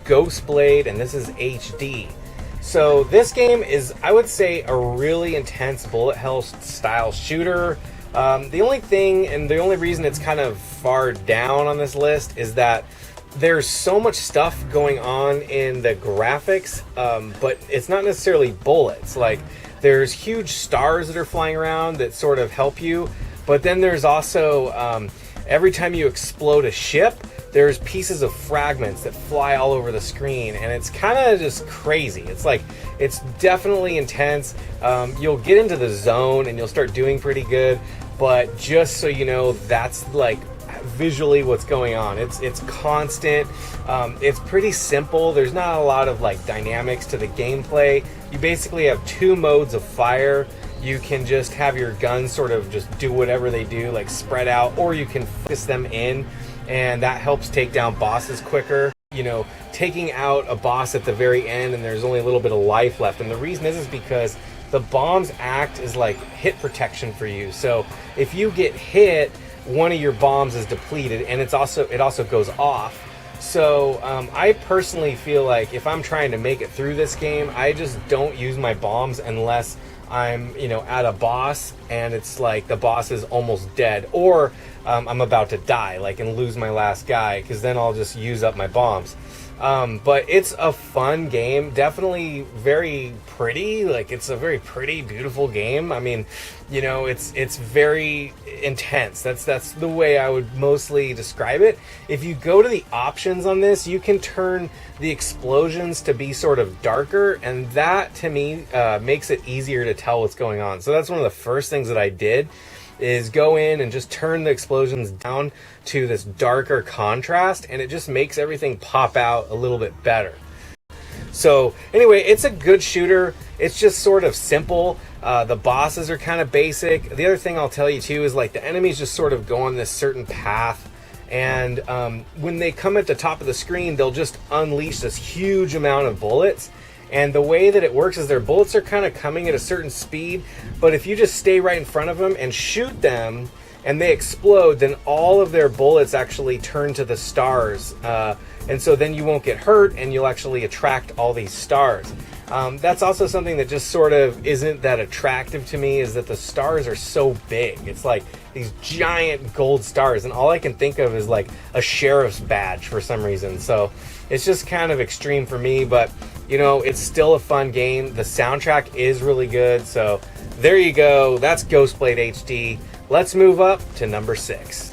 Ghostblade, and this is HD. So this game is, I would say, a really intense bullet hell style shooter. The only thing, and the only reason it's kind of far down on this list, is that there's so much stuff going on in the graphics, but it's not necessarily bullets. Like, there's huge stars that are flying around that sort of help you, but then there's also, every time you explode a ship, there's pieces of fragments that fly all over the screen, and it's kind of just crazy. It's like, it's definitely intense. You'll get into the zone and you'll start doing pretty good, but just so you know, that's like visually what's going on. It's constant. It's pretty simple. There's not a lot of like dynamics to the gameplay. You basically have two modes of fire. You can just have your guns sort of just do whatever they do, like spread out, or you can focus them in, and that helps take down bosses quicker. You know, taking out a boss at the very end and there's only a little bit of life left, and the reason is because the bombs act as like hit protection for you. So if you get hit, one of your bombs is depleted, and it also goes off. So I personally feel like if I'm trying to make it through this game, I just don't use my bombs unless I'm, you know, at a boss and it's like the boss is almost dead, or I'm about to die, like, and lose my last guy, because then I'll just use up my bombs. But it's a fun game, definitely very pretty. Like, it's a very pretty, beautiful game. I mean, you know, it's very intense. That's the way I would mostly describe it. If you go to the options on this, you can turn the explosions to be sort of darker, and that to me makes it easier to tell what's going on. So that's one of the first things that I did, is go in and just turn the explosions down to this darker contrast, and it just makes everything pop out a little bit better. So anyway, it's a good shooter. It's just sort of simple. The bosses are kind of basic. The other thing I'll tell you too is, like, the enemies just sort of go on this certain path, and when they come at the top of the screen, they'll just unleash this huge amount of bullets. And the way that it works is their bullets are kind of coming at a certain speed, but if you just stay right in front of them and shoot them and they explode, then all of their bullets actually turn to the stars. And so then you won't get hurt, and you'll actually attract all these stars. That's also something that just sort of isn't that attractive to me, is that the stars are so big. It's like these giant gold stars, and all I can think of is like a sheriff's badge for some reason. So it's just kind of extreme for me, but you know, it's still a fun game. The soundtrack is really good. So there you go. That's Ghostblade HD. Let's move up to number 6.